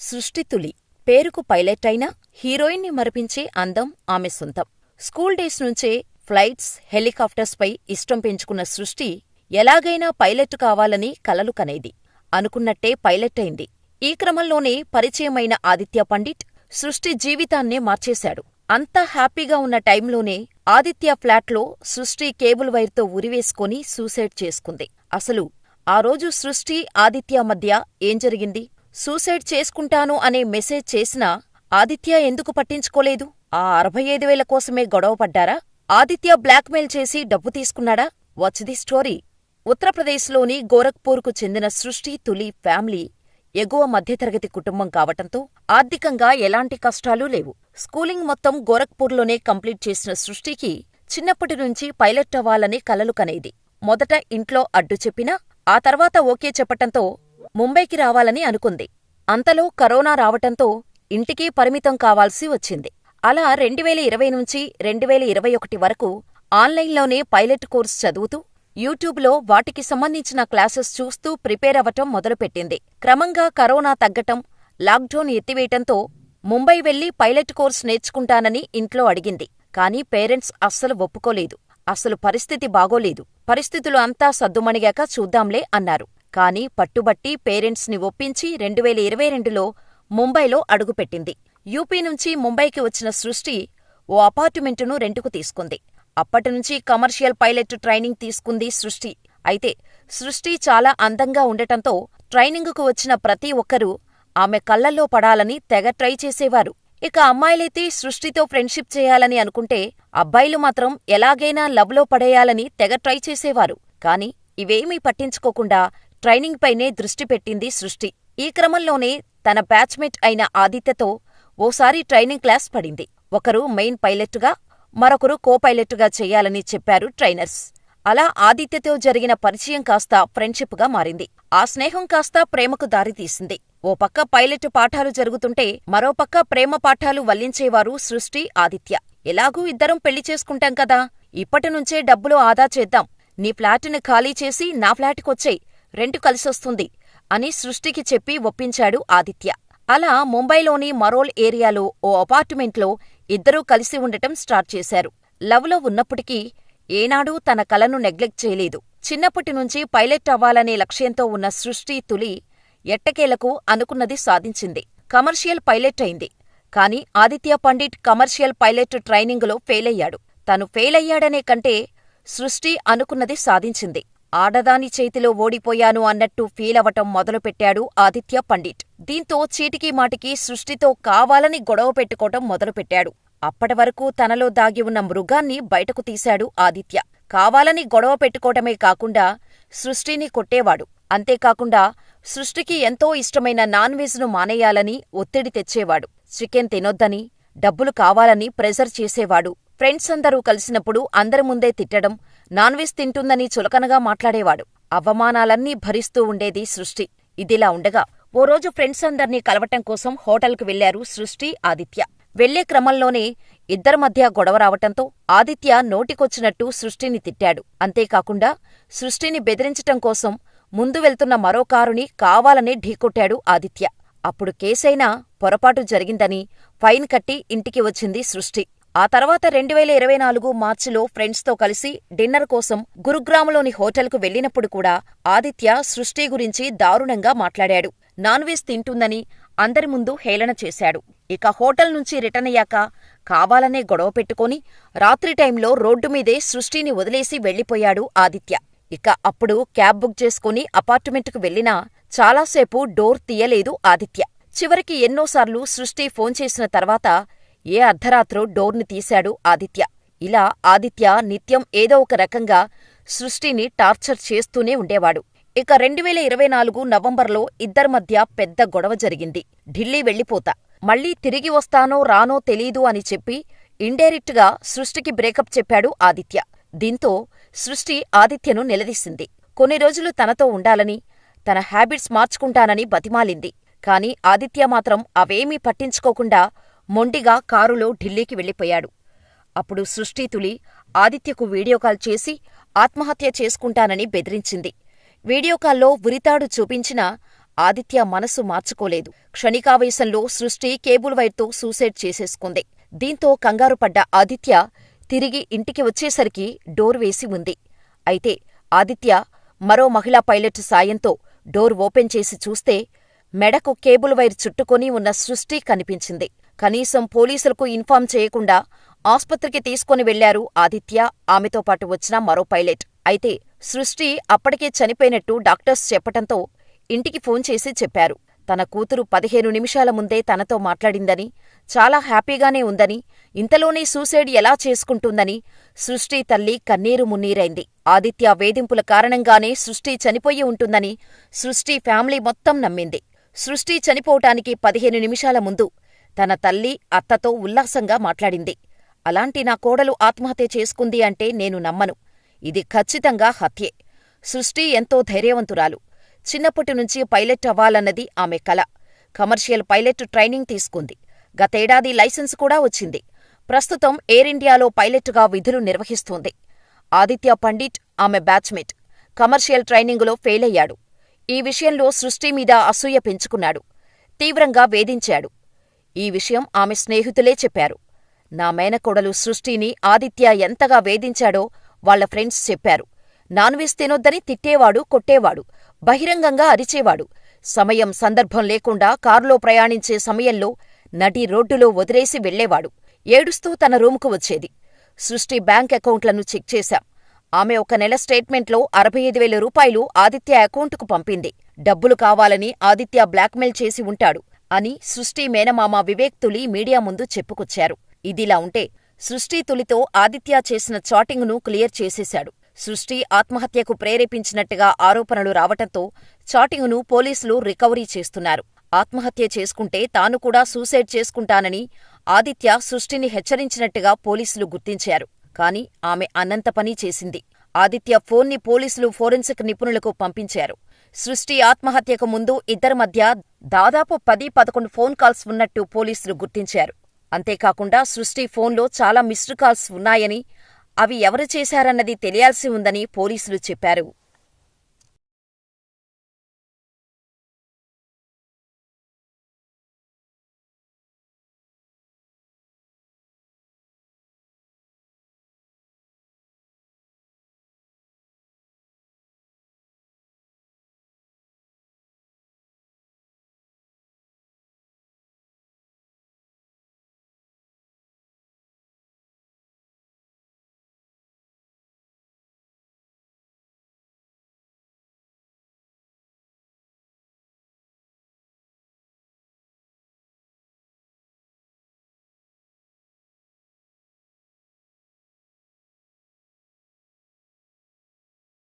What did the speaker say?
సృష్టి తులి. పేరుకు పైలట్ అయినా హీరోయిన్ని మరిపించే అందం ఆమె సొంతం. స్కూల్ డేస్ నుంచే ఫ్లైట్స్, హెలికాప్టర్స్ పై ఇష్టం పెంచుకున్న సృష్టి ఎలాగైనా పైలట్ కావాలని కలలు కనేది. అనుకున్నట్టే పైలట్ అయింది. ఈ క్రమంలోనే పరిచయమైన ఆదిత్య పండిట్ సృష్టి జీవితాన్నే మార్చేశాడు. అంతా హ్యాపీగా ఉన్న టైంలోనే ఆదిత్య ఫ్లాట్లో సృష్టి కేబుల్ వైర్తో ఉరివేసుకొని సూసైడ్ చేసుకుంది. అసలు ఆ రోజు సృష్టి, ఆదిత్య మధ్య ఏం జరిగింది? సూసైడ్ చేసుకుంటాను అనే మెసేజ్ చేసినా ఆదిత్య ఎందుకు పట్టించుకోలేదు? ఆ 65,000 కోసమే గొడవపడ్డారా? ఆదిత్య బ్లాక్మెయిల్ చేసి డబ్బు తీసుకున్నాడా? Watch the story. ఉత్తరప్రదేశ్లోని గోరఖ్పూర్కు చెందిన సృష్టి తులి ఫ్యామిలీ ఎగువ మధ్యతరగతి కుటుంబం కావటంతో ఆర్థికంగా ఎలాంటి కష్టాలూ లేవు. స్కూలింగ్ మొత్తం గోరఖ్పూర్లోనే కంప్లీట్ చేసిన సృష్టికి చిన్నప్పటినుంచి పైలట్ అవ్వాలని కలలు కనేది. మొదట ఇంట్లో అడ్డు చెప్పినా ఆ తర్వాత ఓకే చెప్పటంతో ముంబైకి రావాలని అనుకుంది. అంతలో కరోనా రావటంతో ఇంటికి పరిమితం కావాల్సి వచ్చింది. అలా 2020 నుంచి 2021 వరకు ఆన్లైన్లోనే పైలట్ కోర్స్ చదువుతూ, యూట్యూబ్లో వాటికి సంబంధించిన క్లాసెస్ చూస్తూ ప్రిపేర్ అవ్వటం మొదలుపెట్టింది. క్రమంగా కరోనా తగ్గటం, లాక్డౌన్ ఎత్తివేయటంతో ముంబై వెళ్లి పైలట్ కోర్స్ నేర్చుకుంటానని ఇంట్లో అడిగింది. కానీ పేరెంట్స్ అస్సలు ఒప్పుకోలేదు. అసలు పరిస్థితి బాగోలేదు. పరిస్థితులు అంతా సద్దుమణిగాక చూద్దాంలే అన్నారు. కానీ పట్టుబట్టి పేరెంట్స్ని ఒప్పించి 2022లో ముంబైలో అడుగుపెట్టింది. యూపీ నుంచి ముంబైకి వచ్చిన సృష్టి ఓ అపార్టుమెంటును రెంటుకు తీసుకుంది. అప్పటినుంచి కమర్షియల్ పైలట్ ట్రైనింగ్ తీసుకుంది సృష్టి. అయితే సృష్టి చాలా అందంగా ఉండటంతో ట్రైనింగుకు వచ్చిన ప్రతి ఒక్కరూ ఆమె కళ్లల్లో పడాలని తెగ ట్రై చేసేవారు. ఇక అమ్మాయిలైతే సృష్టితో ఫ్రెండ్షిప్ చేయాలని అనుకుంటే, అబ్బాయిలు మాత్రం ఎలాగైనా లవ్లో పడేయాలని తెగ ట్రై చేసేవారు. కాని ఇవేమీ పట్టించుకోకుండా ట్రైనింగ్ పైనే దృష్టి పెట్టింది సృష్టి. ఈ క్రమంలోనే తన బ్యాచ్మేట్ అయిన ఆదిత్యతో ఓసారి ట్రైనింగ్ క్లాస్ పడింది. ఒకరు మెయిన్ పైలట్టుగా, మరొకరు కో పైలట్టుగా చెయ్యాలని చెప్పారు ట్రైనర్స్. అలా ఆదిత్యతో జరిగిన పరిచయం కాస్త ఫ్రెండ్షిప్ గా మారింది. ఆ స్నేహం కాస్త ప్రేమకు దారితీసింది. ఓ పక్క పైలట్ పాఠాలు జరుగుతుంటే మరోపక్క ప్రేమ పాఠాలు వల్లించేవారు సృష్టి, ఆదిత్య. ఎలాగూ ఇద్దరం పెళ్లి చేసుకుంటాం కదా, ఇప్పటినుంచే డబ్బులు ఆదా చేద్దాం. నీ ఫ్లాటుని ఖాళీ చేసి నా ఫ్లాటుకొచ్చేయ్, రెంటు కలిసొస్తుంది అని సృష్టికి చెప్పి ఒప్పించాడు ఆదిత్య. అలా ముంబైలోని మరోల్ ఏరియాలో ఓ అపార్టుమెంట్లో ఇద్దరూ కలిసి ఉండటం స్టార్ట్ చేశారు. లవ్లో ఉన్నప్పటికీ ఏనాడూ తన కలను నెగ్లెక్ట్ చేయలేదు. చిన్నప్పటినుంచి పైలట్ అవ్వాలనే లక్ష్యంతో ఉన్న సృష్టి తులి ఎట్టకేలకు అనుకున్నది సాధించింది. కమర్షియల్ పైలట్ అయింది. కాని ఆదిత్య పండిట్ కమర్షియల్ పైలట్ ట్రైనింగులో ఫెయిలయ్యాడు. తను ఫెయిలయ్యాడనే కంటే సృష్టి అనుకున్నది సాధించింది. ఆడదాని చేతిలో ఓడిపోయాను అన్నట్టు ఫీలవటం మొదలుపెట్టాడు ఆదిత్య పండిట్. దీంతో చీటికీ మాటికి సృష్టితో కావాలని గొడవ పెట్టుకోవటం మొదలుపెట్టాడు. అప్పటివరకు తనలో దాగి ఉన్న మృగాన్ని బయటకు తీశాడు ఆదిత్య. కావాలని గొడవ పెట్టుకోవటమే కాకుండా సృష్టిని కొట్టేవాడు. అంతేకాకుండా సృష్టికి ఎంతో ఇష్టమైన నాన్ వెజ్ ను మానేయాలని ఒత్తిడి తెచ్చేవాడు. చికెన్ తినొద్దని, డబ్బులు కావాలని ప్రెజర్ చేసేవాడు. ఫ్రెండ్స్ అందరూ కలిసినప్పుడు అందరి ముందే తిట్టడం, నాన్ వెజ్ తింటుందని చులకనగా మాట్లాడేవాడు. అవమానాలన్నీ భరిస్తూ ఉండేది సృష్టి. ఇదిలా ఉండగా ఓ రోజు ఫ్రెండ్స్ అందర్నీ కలవటం కోసం హోటల్కు వెళ్లారు సృష్టి, ఆదిత్య. వెళ్లే క్రమంలోనే ఇద్దరి మధ్య గొడవ రావటంతో ఆదిత్య నోటికొచ్చినట్టు సృష్టిని తిట్టాడు. అంతేకాకుండా సృష్టిని బెదిరించటం కోసం ముందు వెళ్తున్న మరో కారుని కావాలనే ఢీకొట్టాడు ఆదిత్య. అప్పుడు కేసైనా పొరపాటు జరిగిందని ఫైన్ కట్టి ఇంటికి వచ్చింది సృష్టి. ఆ తర్వాత 2024 మార్చిలో ఫ్రెండ్స్తో కలిసి డిన్నర్ కోసం గురుగ్రామ్లోని హోటల్కు వెళ్లినప్పుడు కూడా ఆదిత్య సృష్టి గురించి దారుణంగా మాట్లాడాడు. నాన్ వెజ్ తింటుందని అందరి ముందు హేళన చేశాడు. ఇక హోటల్ నుంచి రిటర్న్ అయ్యాక కావాలనే గొడవ పెట్టుకుని రాత్రి టైంలో రోడ్డు మీదే సృష్టిని వదిలేసి వెళ్లిపోయాడు ఆదిత్య. ఇక అప్పుడు క్యాబ్ బుక్ చేసుకుని అపార్టుమెంటుకు వెళ్లినా చాలాసేపు డోర్ తీయలేదు ఆదిత్య. చివరికి ఎన్నోసార్లు సృష్టి ఫోన్ చేసిన తర్వాత ఏ అర్ధరాత్రో డోర్ని తీశాడు ఆదిత్య. ఇలా ఆదిత్య నిత్యం ఏదో ఒక రకంగా సృష్టిని టార్చర్ చేస్తూనే ఉండేవాడు. ఇక 2024 నవంబర్లో ఇద్దరి మధ్య పెద్ద గొడవ జరిగింది. ఢిల్లీ వెళ్లిపోతా, మళ్లీ తిరిగి వస్తానో రానో తెలీదు అని చెప్పి ఇండైరెక్ట్ గా సృష్టికి బ్రేకప్ చెప్పాడు ఆదిత్య. దీంతో సృష్టి ఆదిత్యను నిలదీసింది. కొన్ని రోజులు తనతో ఉండాలని, తన హ్యాబిట్స్ మార్చుకుంటానని బతిమాలింది. కాని ఆదిత్య మాత్రం అవేమీ పట్టించుకోకుండా మొండిగా కారులో ఢిల్లీకి వెళ్లిపోయాడు. అప్పుడు సృష్టి తులి ఆదిత్యకు వీడియో కాల్ చేసి ఆత్మహత్య చేసుకుంటానని బెదిరించింది. వీడియో కాల్లో ఉరితాడు చూపించినా ఆదిత్య మనసు మార్చుకోలేదు. క్షణికావేశంలో సృష్టి కేబుల్ వైర్తో సూసైడ్ చేసేసుకుంది. దీంతో కంగారుపడ్డ ఆదిత్య తిరిగి ఇంటికి వచ్చేసరికి డోర్ వేసి ఉంది. అయితే ఆదిత్య మరో మహిళా పైలట్ సాయంతో డోర్ ఓపెన్ చేసి చూస్తే మెడకు కేబుల్ వైర్ చుట్టుకొని ఉన్న సృష్టి కనిపించింది. కనీసం పోలీసులకు ఇన్ఫార్మ్ చేయకుండా ఆస్పత్రికి తీసుకొని వెళ్లారు ఆదిత్య, ఆమెతో పాటు వచ్చిన మరో పైలట్. అయితే సృష్టి అప్పటికే చనిపోయినట్టు డాక్టర్స్ చెప్పటంతో ఇంటికి ఫోన్ చేసి చెప్పారు. తన కూతురు 15 నిమిషాల ముందే తనతో మాట్లాడిందని, చాలా హ్యాపీగానే ఉందని, ఇంతలోనే సూసైడ్ ఎలా చేసుకుంటుందని సృష్టి తల్లి కన్నీరు మున్నీరైంది. ఆదిత్య వేధింపుల కారణంగానే సృష్టి చనిపోయి ఉంటుందని సృష్టి ఫ్యామిలీ మొత్తం నమ్మింది. సృష్టి చనిపోవటానికి 15 నిమిషాల ముందు తన తల్లి, అత్తతో ఉల్లాసంగా మాట్లాడింది. అలాంటి నా కోడలు ఆత్మహత్య చేసుకుంది అంటే నేను నమ్మను. ఇది ఖచ్చితంగా హత్యే. సృష్టి ఎంతో ధైర్యవంతురాలు. చిన్నప్పటినుంచి పైలట్ అవ్వాలన్నది ఆమె కల. కమర్షియల్ పైలట్ ట్రైనింగ్ తీసుకుంది. గతేడాది లైసెన్స్ కూడా వచ్చింది. ప్రస్తుతం ఎయిర్ ఇండియాలో పైలట్గా విధులు నిర్వహిస్తోంది. ఆదిత్య పండిట్ ఆమె బ్యాచ్మేట్. కమర్షియల్ ట్రైనింగులో ఫెయిలయ్యాడు. ఈ విషయంలో సృష్టి మీద అసూయ పెంచుకున్నాడు. తీవ్రంగా వేధించాడు. ఈ విషయం ఆమె స్నేహితులే చెప్పారు. నా మేనకోడలు సృష్టిని ఆదిత్య ఎంతగా వేధించాడో వాళ్ల ఫ్రెండ్స్ చెప్పారు. నాన్ వెజ్ తినొద్దని తిట్టేవాడు, కొట్టేవాడు, బహిరంగంగా అరిచేవాడు. సమయం సందర్భం లేకుండా కారులో ప్రయాణించే సమయంలో నడి రోడ్డులో వదిలేసి వెళ్లేవాడు. ఏడుస్తూ తన రూముకు వచ్చేది. సృష్టి బ్యాంక్ అకౌంట్లను చెక్ చేశాం. ఆమె ఒక నెల స్టేట్మెంట్లో 65,000 రూపాయలు ఆదిత్య అకౌంటుకు పంపింది. డబ్బులు కావాలని ఆదిత్య బ్లాక్మెయిల్ చేసి ఉంటాడు అని సృష్టి మేనమామ వివేక్ తులి మీడియా ముందు చెప్పుకొచ్చారు. ఇదిలా ఉంటే సృష్టి తులితో ఆదిత్య చేసిన చాటింగును క్లియర్ చేసేశాడు. సృష్టి ఆత్మహత్యకు ప్రేరేపించినట్టుగా ఆరోపణలు రావటంతో చాటింగును పోలీసులు రికవరీ చేస్తున్నారు. ఆత్మహత్య చేసుకుంటే తాను కూడా సూసైడ్ చేసుకుంటానని ఆదిత్య సృష్టిని హెచ్చరించినట్టుగా పోలీసులు గుర్తించారు. కాని ఆమె అన్నంత పని చేసింది. ఆదిత్య ఫోన్ని పోలీసులు ఫోరెన్సిక్ నిపుణులకు పంపించారు. సృష్టి ఆత్మహత్యకు ముందు ఇద్దరి మధ్య దాదాపు 10-11 ఫోన్ కాల్స్ ఉన్నట్టు పోలీసులు గుర్తించారు. అంతేకాకుండా సృష్టి ఫోన్లో చాలా మిస్డ్ కాల్స్ ఉన్నాయని, అవి ఎవరు చేశారన్నది తెలియాల్సి ఉందని పోలీసులు చెప్పారు.